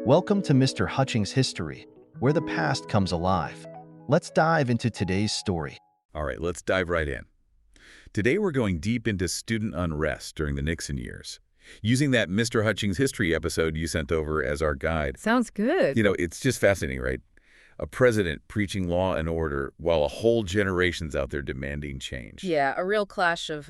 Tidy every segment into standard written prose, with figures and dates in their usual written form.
Welcome to Mr. Hutchings History, where the past comes alive. Let's dive into today's story. All right, let's dive right in. Today we're going deep into student unrest during the Nixon years, using that Mr. Hutchings History episode you sent over as our guide. Sounds good. It's just fascinating, right? A president preaching law and order while a whole generation's out there demanding change. Yeah, a real clash of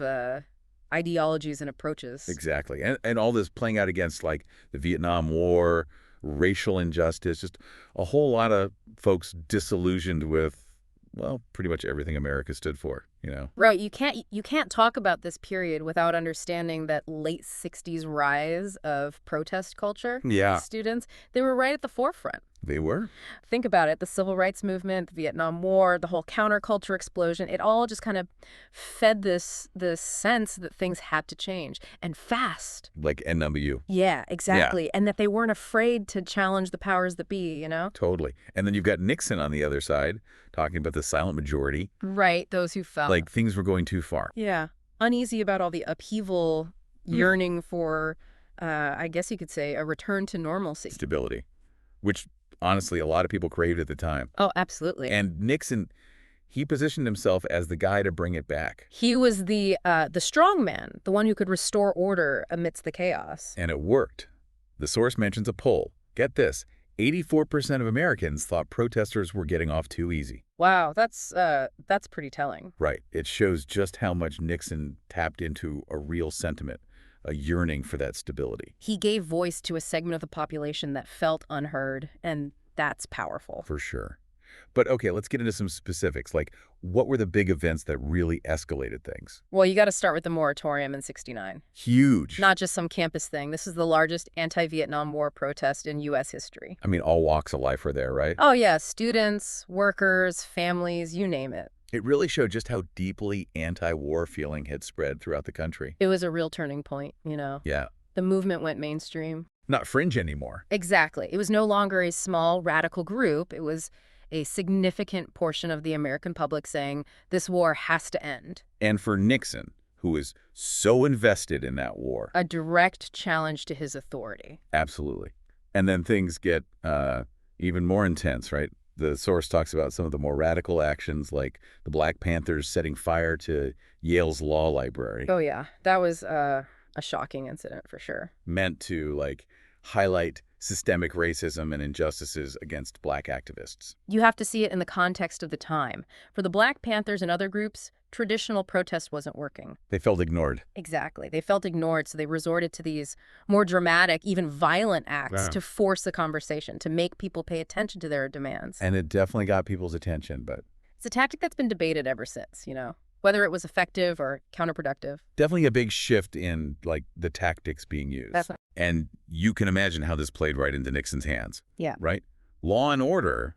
ideologies and approaches. Exactly. And all this playing out against, like, the Vietnam War, racial injustice, just a whole lot of folks disillusioned with, well, pretty much everything America stood for, Right, you can't talk about this period without understanding that late 60s rise of protest culture. Yeah. Students, they were right at the forefront. They were. Think about it, the Civil Rights Movement, the Vietnam War, the whole counterculture explosion, it all just kind of fed this sense that things had to change, and fast. Like NWU. Yeah, exactly. And that they weren't afraid to challenge the powers that be, Totally. And then you've got Nixon on the other side, talking about the silent majority. Right, those who felt. Like things were going too far. Yeah, uneasy about all the upheaval, yearning for, I guess you could say, a return to normalcy. Stability, which honestly a lot of people craved at the time. Oh, absolutely. And Nixon, he positioned himself as the guy to bring it back. He was the strong man, the one who could restore order amidst the chaos. And it worked. The source mentions a poll. Get this, 84% of Americans thought protesters were getting off too easy. Wow, that's pretty telling. Right. It shows just how much Nixon tapped into a real sentiment, a yearning for that stability. He gave voice to a segment of the population that felt unheard, and that's powerful. For sure. But okay, let's get into some specifics. Like, what were the big events that really escalated things? Well, you got to start with the Moratorium in '69. Huge. Not just some campus thing. This is the largest anti-Vietnam War protest in U.S. history. I mean, all walks of life were there, right? Oh, yeah. Students, workers, families, you name it. It really showed just how deeply anti-war feeling had spread throughout the country. It was a real turning point, Yeah. The movement went mainstream. Not fringe anymore. Exactly. It was no longer a small radical group. It was a significant portion of the American public saying this war has to end. And for Nixon, who was so invested in that war. A direct challenge to his authority. Absolutely. And then things get even more intense, right? The source talks about some of the more radical actions, like the Black Panthers setting fire to Yale's law library. Oh, yeah. That was a shocking incident for sure. Meant to, like, highlight systemic racism and injustices against Black activists. You have to see it in the context of the time. For the Black Panthers and other groups, traditional protest wasn't working. They felt ignored. Exactly. They felt ignored, so they resorted to these more dramatic, even violent acts to force the conversation, to make people pay attention to their demands. And it definitely got people's attention, but it's a tactic that's been debated ever since, whether it was effective or counterproductive. definitely a big shift in, like, the tactics being used. And you can imagine how this played right into Nixon's hands. Yeah. Right? Law and order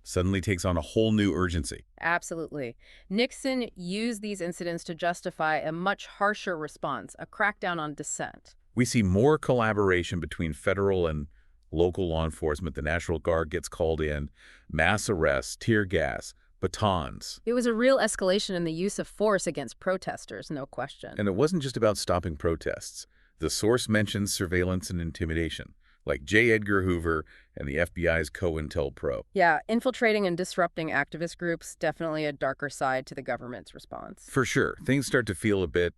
suddenly takes on a whole new urgency. Absolutely. Nixon used these incidents to justify a much harsher response, a crackdown on dissent. We see more collaboration between federal and local law enforcement. The National Guard gets called in, mass arrests, tear gas, batons. It was a real escalation in the use of force against protesters, no question. And it wasn't just about stopping protests. The source mentions surveillance and intimidation, like J. Edgar Hoover and the FBI's COINTELPRO. Yeah, infiltrating and disrupting activist groups, definitely a darker side to the government's response. For sure. Things start to feel a bit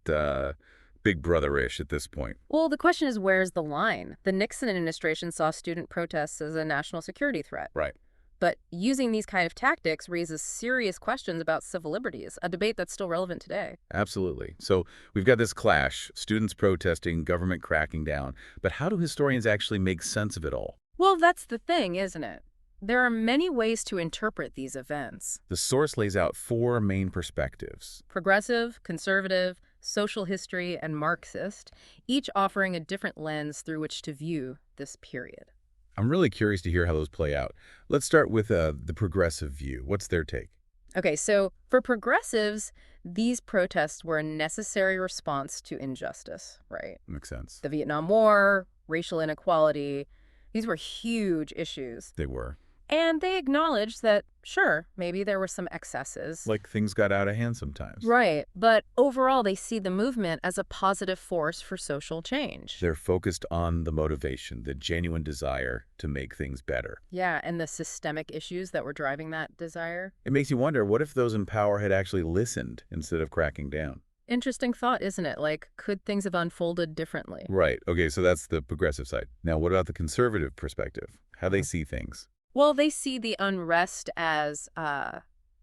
Big Brother-ish at this point. Well, the question is, where's the line? The Nixon administration saw student protests as a national security threat. Right. But using these kind of tactics raises serious questions about civil liberties, a debate that's still relevant today. Absolutely. So we've got this clash, students protesting, government cracking down. But how do historians actually make sense of it all? Well, that's the thing, isn't it? There are many ways to interpret these events. The source lays out four main perspectives. Progressive, conservative, social history, and Marxist, each offering a different lens through which to view this period. I'm really curious to hear how those play out. Let's start with the progressive view. What's their take? Okay, so for progressives, these protests were a necessary response to injustice, right? Makes sense. The Vietnam War, racial inequality, these were huge issues. They were. And they acknowledged that, sure, maybe there were some excesses. Like things got out of hand sometimes. Right. But overall, they see the movement as a positive force for social change. They're focused on the motivation, the genuine desire to make things better. Yeah, and the systemic issues that were driving that desire. It makes you wonder, what if those in power had actually listened instead of cracking down? Interesting thought, isn't it? Like, could things have unfolded differently? Right. Okay, so that's the progressive side. Now, what about the conservative perspective? How they see things? Well, they see the unrest as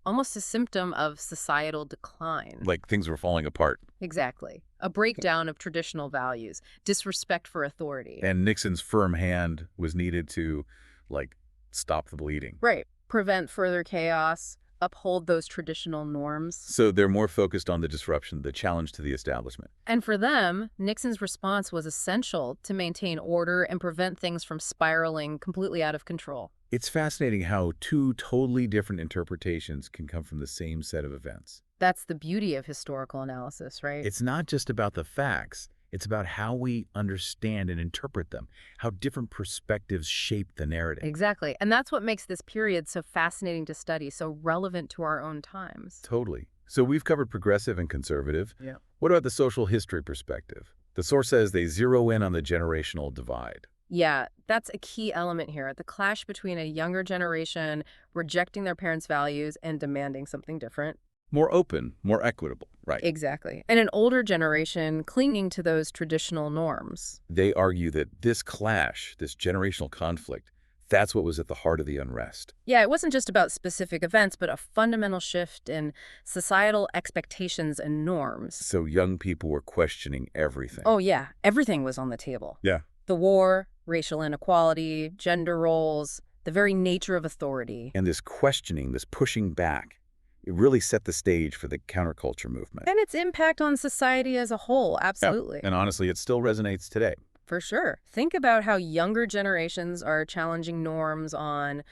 almost a symptom of societal decline. Like things were falling apart. Exactly. A breakdown of traditional values, disrespect for authority. And Nixon's firm hand was needed to, like, stop the bleeding. Right. Prevent further chaos, uphold those traditional norms. So they're more focused on the disruption, the challenge to the establishment. And for them, Nixon's response was essential to maintain order and prevent things from spiraling completely out of control. It's fascinating how two totally different interpretations can come from the same set of events. That's the beauty of historical analysis, right? It's not just about the facts. It's about how we understand and interpret them, how different perspectives shape the narrative. Exactly. And that's what makes this period so fascinating to study, so relevant to our own times. Totally. So we've covered progressive and conservative. Yeah. What about the social history perspective? The source says they zero in on the generational divide. Yeah, that's a key element here. The clash between a younger generation rejecting their parents' values and demanding something different. More open, more equitable, right? Exactly. And an older generation clinging to those traditional norms. They argue that this clash, this generational conflict, that's what was at the heart of the unrest. Yeah, it wasn't just about specific events, but a fundamental shift in societal expectations and norms. So young people were questioning everything. Oh, yeah. Everything was on the table. Yeah. The war, racial inequality, gender roles, the very nature of authority. And this questioning, this pushing back, it really set the stage for the counterculture movement. And its impact on society as a whole, absolutely. Yeah. And honestly, it still resonates today. For sure. Think about how younger generations are challenging norms on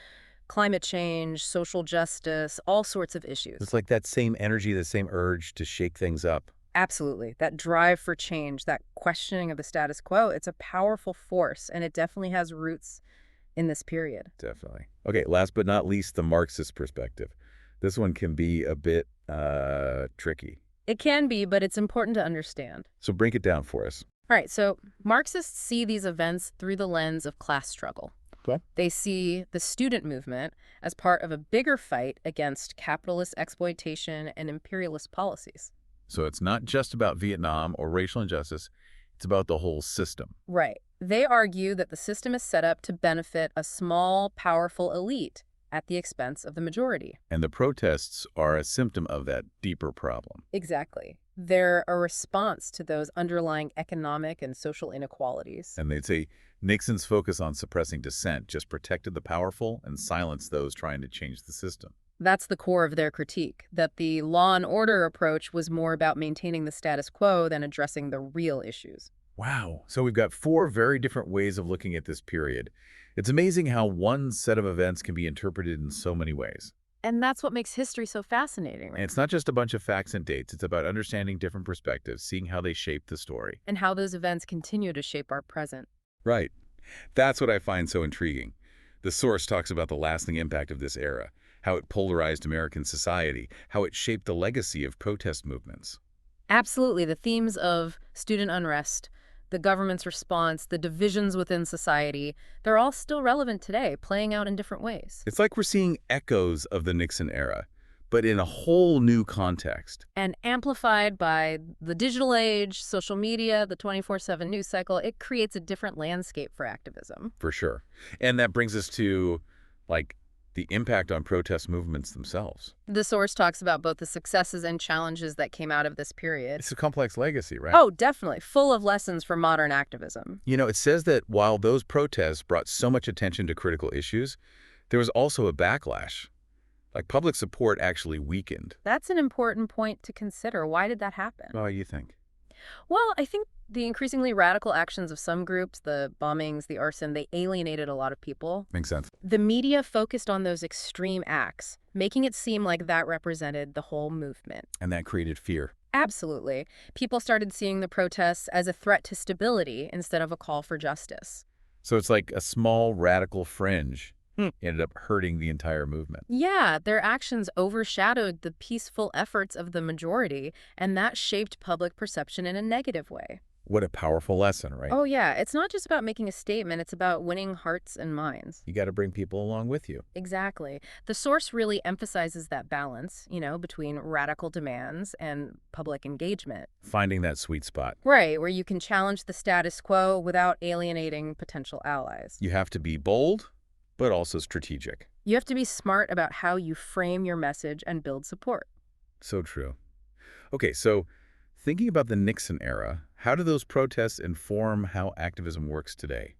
climate change, social justice, all sorts of issues. It's like that same energy, the same urge to shake things up. Absolutely. That drive for change, that questioning of the status quo, it's a powerful force, and it definitely has roots in this period. Definitely. Okay, last but not least, the Marxist perspective. This one can be a bit tricky. It can be, but it's important to understand. So break it down for us. All right, so Marxists see these events through the lens of class struggle. Okay. They see the student movement as part of a bigger fight against capitalist exploitation and imperialist policies. So it's not just about Vietnam or racial injustice. It's about the whole system. Right. They argue that the system is set up to benefit a small, powerful elite at the expense of the majority. And the protests are a symptom of that deeper problem. Exactly. They're a response to those underlying economic and social inequalities. And they'd say Nixon's focus on suppressing dissent just protected the powerful and silenced those trying to change the system. That's the core of their critique, that the law and order approach was more about maintaining the status quo than addressing the real issues. Wow. So we've got four very different ways of looking at this period. It's amazing how one set of events can be interpreted in so many ways. And that's what makes history so fascinating, right? And it's not just a bunch of facts and dates. It's about understanding different perspectives, seeing how they shape the story. And how those events continue to shape our present. Right. That's what I find so intriguing. The source talks about the lasting impact of this era, how it polarized American society, how it shaped the legacy of protest movements. Absolutely. The themes of student unrest, the government's response, the divisions within society, they're all still relevant today, playing out in different ways. It's like we're seeing echoes of the Nixon era, but in a whole new context. And amplified by the digital age, social media, the 24/7 news cycle, it creates a different landscape for activism. For sure. And that brings us to, like, the impact on protest movements themselves. The source talks about both the successes and challenges that came out of this period. It's a complex legacy, right? Oh, definitely. Full of lessons for modern activism. You know, it says that while those protests brought so much attention to critical issues, there was also a backlash. Like, public support actually weakened. That's an important point to consider. Why did that happen? What do you think? Well, I think the increasingly radical actions of some groups, the bombings, the arson, they alienated a lot of people. Makes sense. The media focused on those extreme acts, making it seem like that represented the whole movement. And that created fear. Absolutely. People started seeing the protests as a threat to stability instead of a call for justice. So it's like a small radical fringe Ended up hurting the entire movement. Yeah, their actions overshadowed the peaceful efforts of the majority, and that shaped public perception in a negative way. What a powerful lesson, right? Oh, yeah, it's not just about making a statement, it's about winning hearts and minds. You got to bring people along with you. Exactly. The source really emphasizes that balance, between radical demands and public engagement. Finding that sweet spot. Right, where you can challenge the status quo without alienating potential allies. You have to be bold, but also strategic. You have to be smart about how you frame your message and build support. So true. Okay, so thinking about the Nixon era, how do those protests inform how activism works today?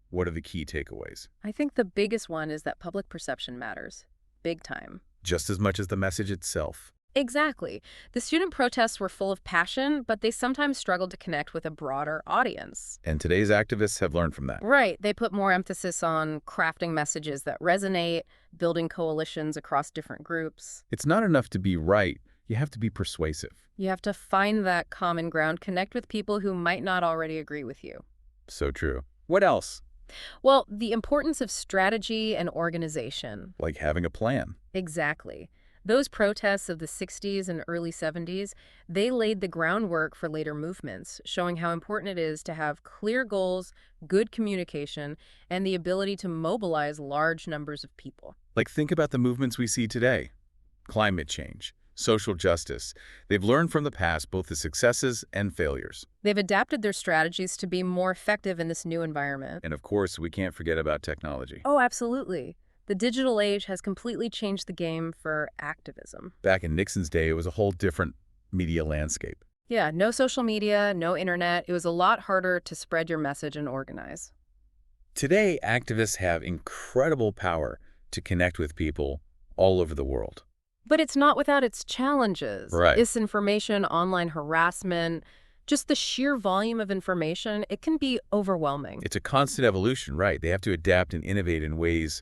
What are the key takeaways? I think the biggest one is that public perception matters. Big time. Just as much as the message itself. Exactly. The student protests were full of passion, but they sometimes struggled to connect with a broader audience. And today's activists have learned from that. Right. They put more emphasis on crafting messages that resonate, building coalitions across different groups. It's not enough to be right. You have to be persuasive. You have to find that common ground, connect with people who might not already agree with you. So true. What else? Well, the importance of strategy and organization. Like having a plan. Exactly. Those protests of the 60s and early 70s, they laid the groundwork for later movements, showing how important it is to have clear goals, good communication, and the ability to mobilize large numbers of people. Like think about the movements we see today. Climate change, social justice. They've learned from the past both the successes and failures. They've adapted their strategies to be more effective in this new environment. And of course, we can't forget about technology. Oh, absolutely. The digital age has completely changed the game for activism. Back in Nixon's day, it was a whole different media landscape. Yeah, no social media, no internet. It was a lot harder to spread your message and organize. Today, activists have incredible power to connect with people all over the world. But it's not without its challenges. Right. Disinformation, online harassment, just the sheer volume of information, it can be overwhelming. It's a constant evolution, right? They have to adapt and innovate in ways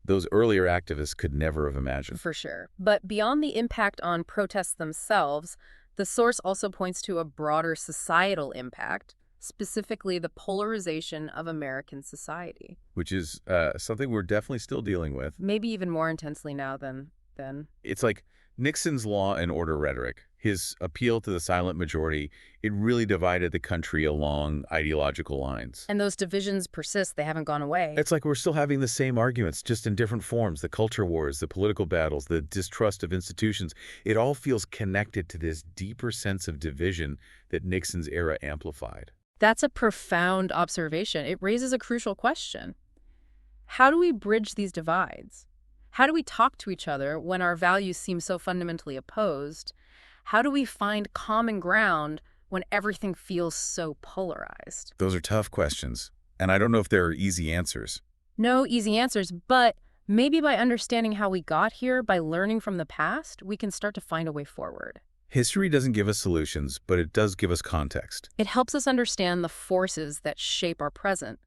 those earlier activists could never have imagined. For sure. But beyond the impact on protests themselves, the source also points to a broader societal impact, specifically the polarization of American society. Which is something we're definitely still dealing with. Maybe even more intensely now than then. It's like Nixon's law and order rhetoric, his appeal to the silent majority, it really divided the country along ideological lines. And those divisions persist. They haven't gone away. It's like we're still having the same arguments, just in different forms. The culture wars, the political battles, the distrust of institutions. It all feels connected to this deeper sense of division that Nixon's era amplified. That's a profound observation. It raises a crucial question. How do we bridge these divides? How do we talk to each other when our values seem so fundamentally opposed? How do we find common ground when everything feels so polarized? Those are tough questions, and I don't know if there are easy answers. No easy answers, but maybe by understanding how we got here, by learning from the past, we can start to find a way forward. History doesn't give us solutions, but it does give us context. It helps us understand the forces that shape our present,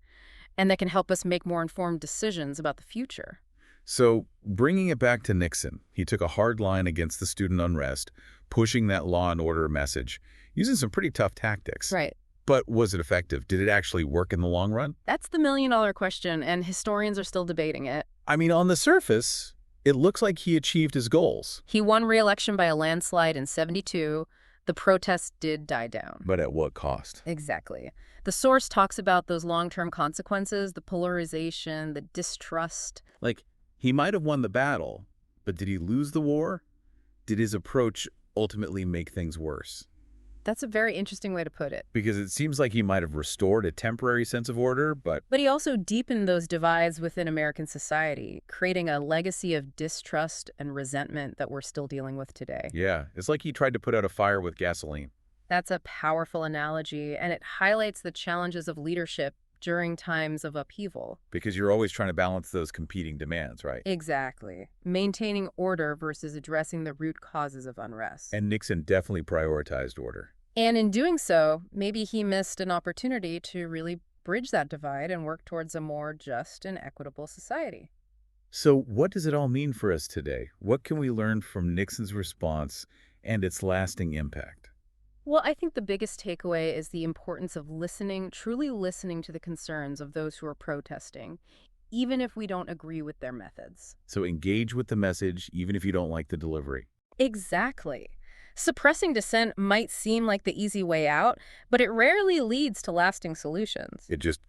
and that can help us make more informed decisions about the future. So, bringing it back to Nixon, he took a hard line against the student unrest, pushing that law and order message, using some pretty tough tactics. Right. But was it effective? Did it actually work in the long run? That's the million-dollar question, and historians are still debating it. I mean, on the surface, it looks like he achieved his goals. He won re-election by a landslide in '72. The protests did die down. But at what cost? Exactly. The source talks about those long-term consequences, the polarization, the distrust. Like, he might have won the battle, but did he lose the war? Did his approach ultimately make things worse? That's a very interesting way to put it. Because it seems like he might have restored a temporary sense of order, but But he also deepened those divides within American society, creating a legacy of distrust and resentment that we're still dealing with today. yeah, it's like he tried to put out a fire with gasoline. That's a powerful analogy, and it highlights the challenges of leadership during times of upheaval. Because you're always trying to balance those competing demands, right? Exactly. Maintaining order versus addressing the root causes of unrest. And Nixon definitely prioritized order. And in doing so, maybe he missed an opportunity to really bridge that divide and work towards a more just and equitable society. So what does it all mean for us today? What can we learn from Nixon's response and its lasting impact? Well, I think the biggest takeaway is the importance of listening, truly listening to the concerns of those who are protesting, even if we don't agree with their methods. So engage with the message, even if you don't like the delivery. Exactly. Suppressing dissent might seem like the easy way out, but it rarely leads to lasting solutions, It just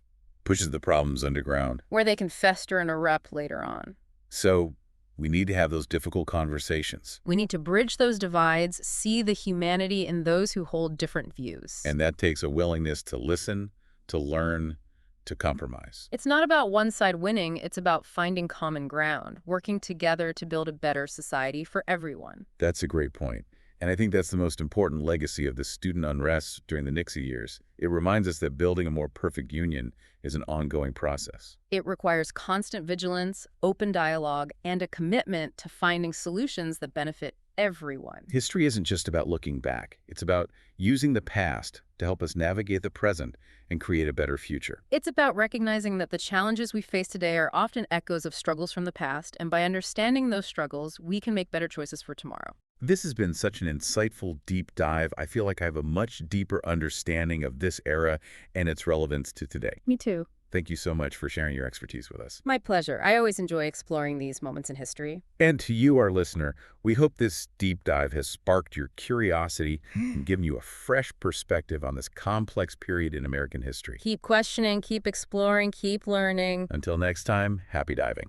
pushes the problems underground. where they can fester and erupt later on. So we need to have those difficult conversations. We need to bridge those divides, see the humanity in those who hold different views. And that takes a willingness to listen, to learn, to compromise. It's not about one side winning, it's about finding common ground, working together to build a better society for everyone. That's a great point. And I think that's the most important legacy of the student unrest during the Nixon years. It reminds us that building a more perfect union is an ongoing process. It requires constant vigilance, open dialogue, and a commitment to finding solutions that benefit everyone. History isn't just about looking back. It's about using the past to help us navigate the present and create a better future. It's about recognizing that the challenges we face today are often echoes of struggles from the past, and by understanding those struggles, we can make better choices for tomorrow. This has been such an insightful deep dive. I feel like I have a much deeper understanding of this era and its relevance to today. Me too. Thank you so much for sharing your expertise with us. My pleasure. I always enjoy exploring these moments in history. And to you, our listener, we hope this deep dive has sparked your curiosity and given you a fresh perspective on this complex period in American history. Keep questioning, keep exploring, keep learning. Until next time, happy diving.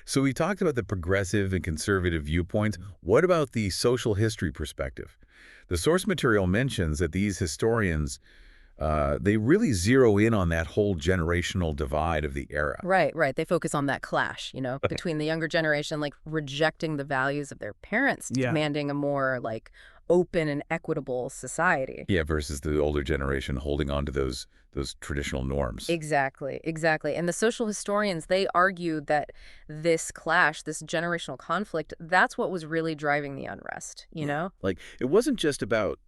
So we talked about the progressive and conservative viewpoints. What about the social history perspective? The source material mentions that these historians, they really zero in on that whole generational divide of the era. Right. They focus on that clash, between the younger generation, like rejecting the values of their parents, demanding a more like open and equitable society. Yeah, versus the older generation holding on to those traditional norms. Exactly. And the social historians, they argue that this clash, this generational conflict, that's what was really driving the unrest, you know? Like, it wasn't just about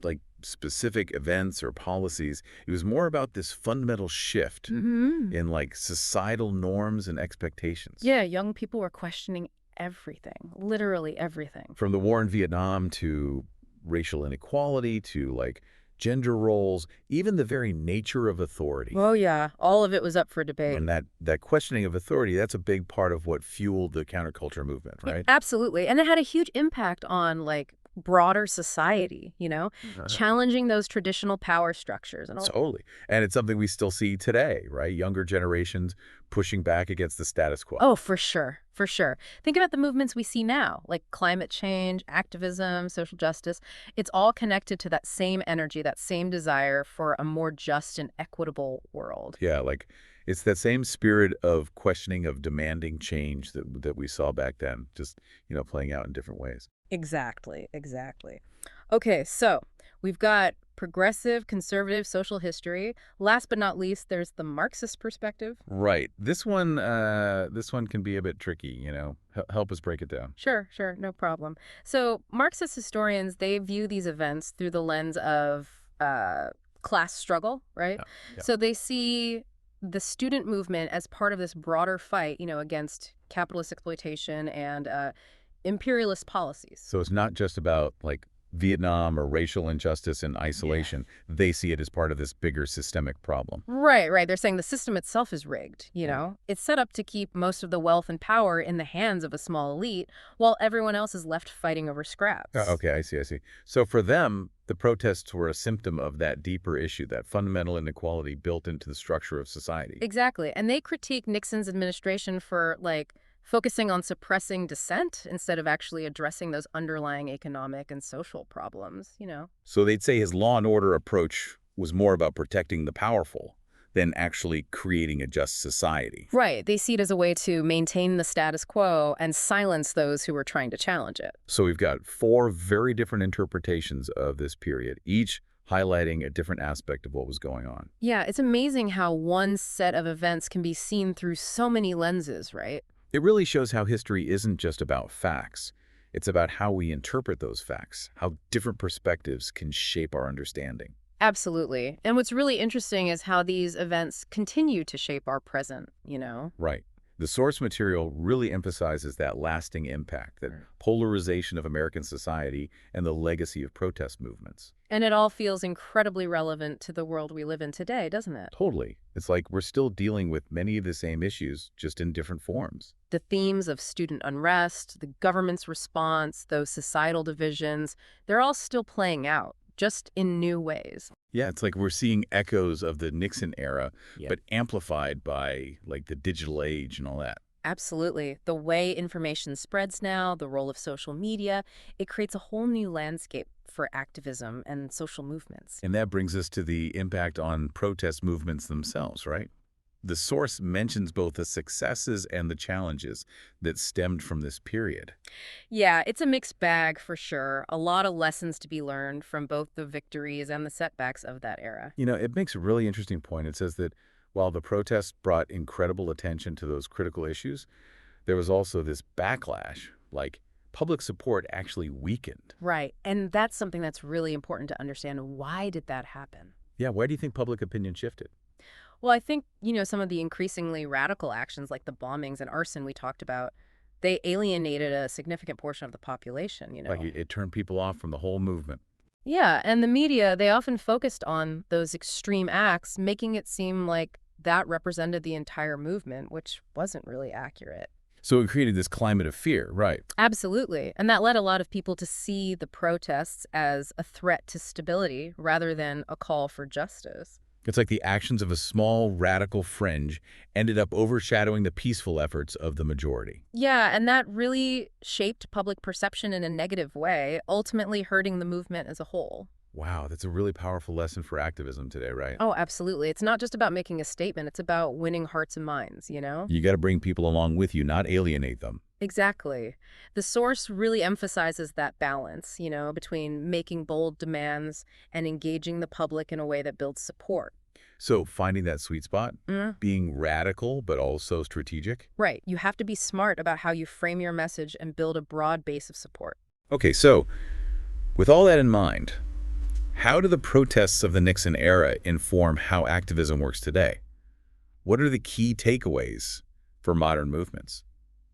like specific events or policies. It was more about this fundamental shift in like societal norms and expectations. Yeah, young people were questioning everything, literally everything. From the war in Vietnam to racial inequality to like gender roles, even the very nature of authority. Oh yeah, all of it was up for debate. And that questioning of authority, that's a big part of what fueled the counterculture movement, right? Absolutely. And it had a huge impact on like broader society, challenging those traditional power structures. And all. Totally. And it's something we still see today, right? Younger generations pushing back against the status quo. Oh, for sure. Think about the movements we see now, like climate change, activism, social justice. It's all connected to that same energy, that same desire for a more just and equitable world. Yeah, like it's that same spirit of questioning, of demanding change that we saw back then, just, playing out in different ways. Exactly. Okay, so we've got progressive, conservative social history. Last but not least, there's the Marxist perspective. Right. This one can be a bit tricky, Help us break it down. Sure, no problem. So Marxist historians, they view these events through the lens of class struggle, right? Yeah. So they see the student movement as part of this broader fight, against capitalist exploitation and imperialist policies. So it's not just about like Vietnam or racial injustice and isolation. Yeah. They see it as part of this bigger systemic problem. Right. They're saying the system itself is rigged, It's set up to keep most of the wealth and power in the hands of a small elite while everyone else is left fighting over scraps. Okay, I see. So for them, the protests were a symptom of that deeper issue, that fundamental inequality built into the structure of society. Exactly. And they critique Nixon's administration for, focusing on suppressing dissent instead of actually addressing those underlying economic and social problems, So they'd say his law and order approach was more about protecting the powerful than actually creating a just society. Right. They see it as a way to maintain the status quo and silence those who were trying to challenge it. So we've got 4 very different interpretations of this period, each highlighting a different aspect of what was going on. Yeah, it's amazing how one set of events can be seen through so many lenses, right? It really shows how history isn't just about facts. It's about how we interpret those facts, how different perspectives can shape our understanding. Absolutely. And what's really interesting is how these events continue to shape our present, Right. The source material really emphasizes that lasting impact, that polarization of American society and the legacy of protest movements. And it all feels incredibly relevant to the world we live in today, doesn't it? Totally. It's like we're still dealing with many of the same issues, just in different forms. The themes of student unrest, the government's response, those societal divisions, they're all still playing out, just in new ways. Yeah, it's like we're seeing echoes of the Nixon era, Yep. but amplified by like the digital age and all that. Absolutely. The way information spreads now, the role of social media, it creates a whole new landscape for activism and social movements. And that brings us to the impact on protest movements themselves, right? The source mentions both the successes and the challenges that stemmed from this period. Yeah, it's a mixed bag for sure. A lot of lessons to be learned from both the victories and the setbacks of that era. You know, it makes a really interesting point. It says that while the protests brought incredible attention to those critical issues, there was also this backlash, like public support actually weakened. Right. And that's something that's really important to understand. Why did that happen? Yeah, why do you think public opinion shifted? Well, I think, some of the increasingly radical actions like the bombings and arson we talked about, they alienated a significant portion of the population. Like it turned people off from the whole movement. Yeah, and the media, they often focused on those extreme acts, making it seem like that represented the entire movement, which wasn't really accurate. So it created this climate of fear, right? Absolutely. And that led a lot of people to see the protests as a threat to stability rather than a call for justice. It's like the actions of a small radical fringe ended up overshadowing the peaceful efforts of the majority. Yeah, and that really shaped public perception in a negative way, ultimately hurting the movement as a whole. Wow, that's a really powerful lesson for activism today, right? Oh, absolutely. It's not just about making a statement, it's about winning hearts and minds. You got to bring people along with you, not alienate them. Exactly. The source really emphasizes that balance, between making bold demands and engaging the public in a way that builds support. So finding that sweet spot, Mm. being radical but also strategic. Right. You have to be smart about how you frame your message and build a broad base of support. Okay, so with all that in mind, how do the protests of the Nixon era inform how activism works today? What are the key takeaways for modern movements?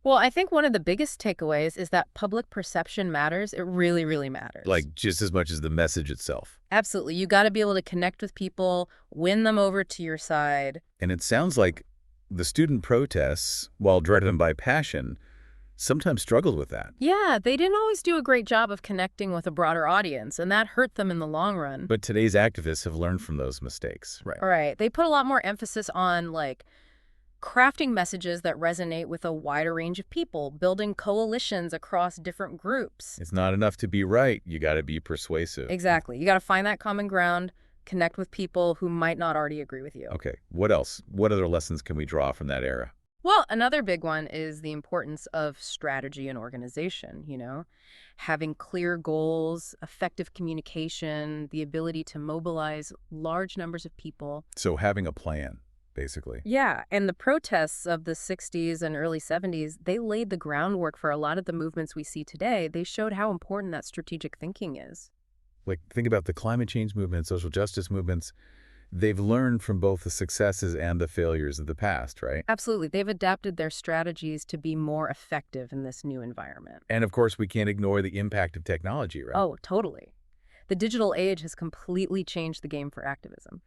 Well, I think one of the biggest takeaways is that public perception matters. It really, really matters. Like just as much as the message itself. Absolutely. You got to be able to connect with people, win them over to your side. And it sounds like the student protests, while driven by passion, sometimes struggled with that. Yeah, they didn't always do a great job of connecting with a broader audience, and that hurt them in the long run. But today's activists have learned from those mistakes. Right. All right. They put a lot more emphasis on, crafting messages that resonate with a wider range of people, building coalitions across different groups. It's not enough to be right. You got to be persuasive. Exactly. You got to find that common ground, connect with people who might not already agree with you. Okay. What else? What other lessons can we draw from that era? Well, another big one is the importance of strategy and organization. Having clear goals, effective communication, the ability to mobilize large numbers of people. So having a plan, basically. Yeah, and the protests of the 60s and early 70s, they laid the groundwork for a lot of the movements we see today. They showed how important that strategic thinking is. Like, think about the climate change movement, social justice movements. They've learned from both the successes and the failures of the past, right? Absolutely. They've adapted their strategies to be more effective in this new environment. And of course, we can't ignore the impact of technology, right? Oh, totally. The digital age has completely changed the game for activism.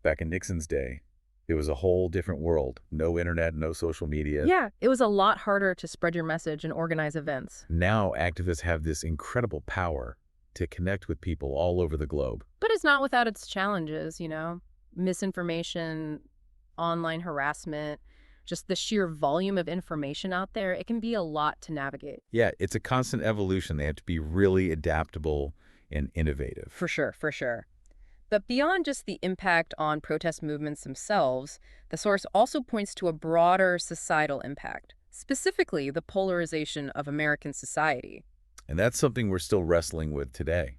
Back in Nixon's day, it was a whole different world. No internet, no social media. Yeah, it was a lot harder to spread your message and organize events. Now activists have this incredible power to connect with people all over the globe. But it's not without its challenges. Misinformation, online harassment, just the sheer volume of information out there, it can be a lot to navigate. Yeah, it's a constant evolution. They have to be really adaptable and innovative. For sure, for sure. But beyond just the impact on protest movements themselves, the source also points to a broader societal impact, specifically the polarization of American society. And that's something we're still wrestling with today,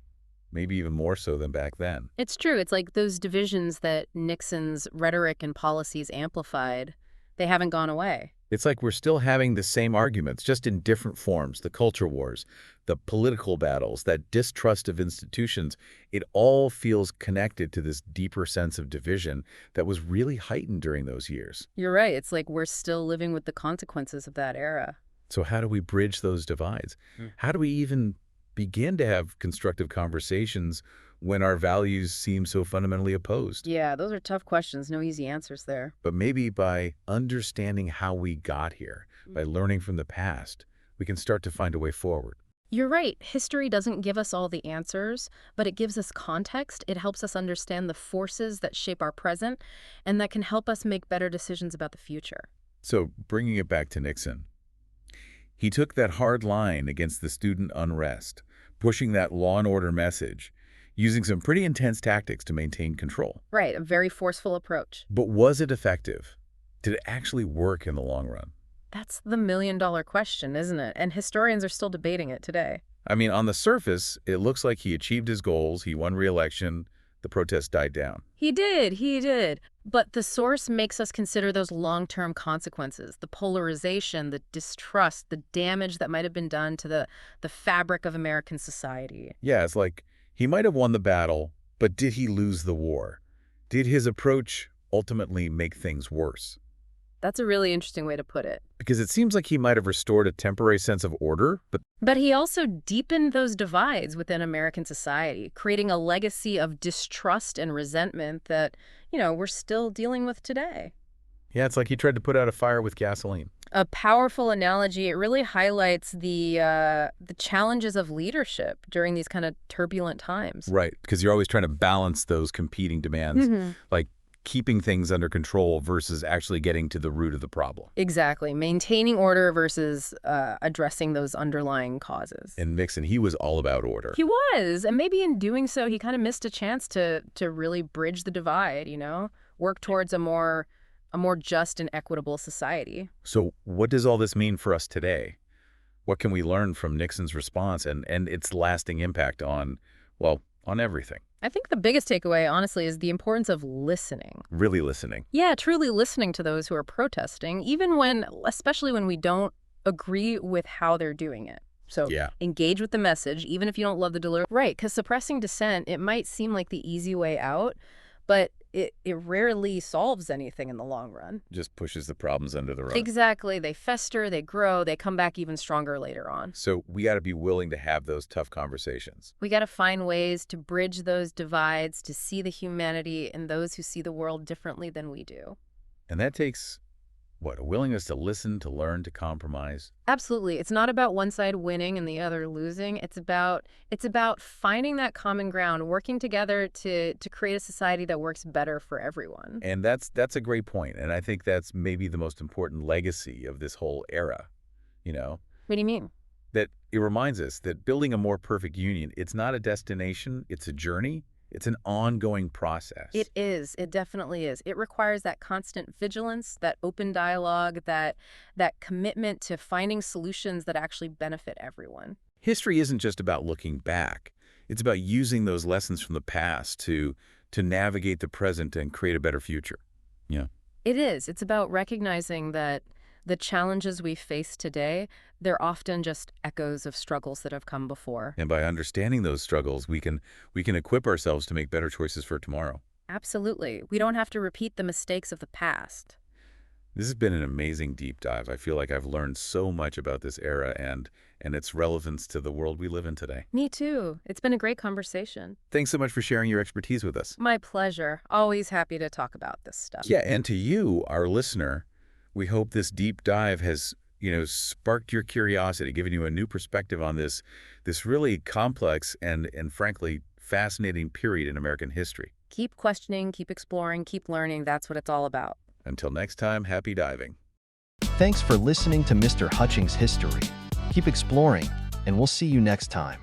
maybe even more so than back then. It's true. It's like those divisions that Nixon's rhetoric and policies amplified, they haven't gone away. It's like we're still having the same arguments, just in different forms. The culture wars, the political battles, that distrust of institutions, it all feels connected to this deeper sense of division that was really heightened during those years. You're right. It's like we're still living with the consequences of that era. So how do we bridge those divides? How do we even begin to have constructive conversations when our values seem so fundamentally opposed? Yeah, those are tough questions. No easy answers there. But maybe by understanding how we got here, by learning from the past, we can start to find a way forward. You're right. History doesn't give us all the answers, but it gives us context. It helps us understand the forces that shape our present, and that can help us make better decisions about the future. So bringing it back to Nixon, he took that hard line against the student unrest, pushing that law and order message, using some pretty intense tactics to maintain control. Right, a very forceful approach. But was it effective? Did it actually work in the long run? That's the million-dollar question, isn't it? And historians are still debating it today. I mean, on the surface, it looks like he achieved his goals, he won re-election, the protests died down. He did. But the source makes us consider those long-term consequences, the polarization, the distrust, the damage that might have been done to the fabric of American society. Yeah, it's like he might have won the battle, but did he lose the war? Did his approach ultimately make things worse? That's a really interesting way to put it. Because it seems like he might have restored a temporary sense of order, But he also deepened those divides within American society, creating a legacy of distrust and resentment that, we're still dealing with today. yeah, it's like he tried to put out a fire with gasoline. A powerful analogy. It really highlights the challenges of leadership during these kind of turbulent times. Right, because you're always trying to balance those competing demands, like keeping things under control versus actually getting to the root of the problem. Exactly. Maintaining order versus addressing those underlying causes. And Nixon, he was all about order. He was. And maybe in doing so, he kind of missed a chance to really bridge the divide, work towards a more just and equitable society. So what does all this mean for us today? What can we learn from Nixon's response and its lasting impact on everything? I think the biggest takeaway, honestly, is the importance of listening. Really listening. Yeah, truly listening to those who are protesting, especially when we don't agree with how they're doing it. So engage with the message, even if you don't love the delivery. Right, because suppressing dissent, it might seem like the easy way out, but it rarely solves anything in the long run. Just pushes the problems under the rug. Exactly. They fester, they grow, they come back even stronger later on. So we got to be willing to have those tough conversations. We got to find ways to bridge those divides, to see the humanity in those who see the world differently than we do. And that takes, a willingness to listen, to learn, to compromise. Absolutely. It's not about one side winning and the other losing. It's about finding that common ground, working together to create a society that works better for everyone. And that's a great point. And I think that's maybe the most important legacy of this whole era, What do you mean? That it reminds us that building a more perfect union, it's not a destination, it's a journey. It's an ongoing process. It is. It definitely is. It requires that constant vigilance, that open dialogue, that commitment to finding solutions that actually benefit everyone. History isn't just about looking back. It's about using those lessons from the past to navigate the present and create a better future. Yeah. It is. It's about recognizing that the challenges we face today, they're often just echoes of struggles that have come before. And by understanding those struggles, we can equip ourselves to make better choices for tomorrow. Absolutely. We don't have to repeat the mistakes of the past. This has been an amazing deep dive. I feel like I've learned so much about this era and its relevance to the world we live in today. Me too. It's been a great conversation. Thanks so much for sharing your expertise with us. My pleasure. Always happy to talk about this stuff. Yeah, and to you, our listener, we hope this deep dive has, sparked your curiosity, given you a new perspective on this really complex and frankly, fascinating period in American history. Keep questioning, keep exploring, keep learning. That's what it's all about. Until next time, happy diving. Thanks for listening to Mr. Hutchings History. Keep exploring, and we'll see you next time.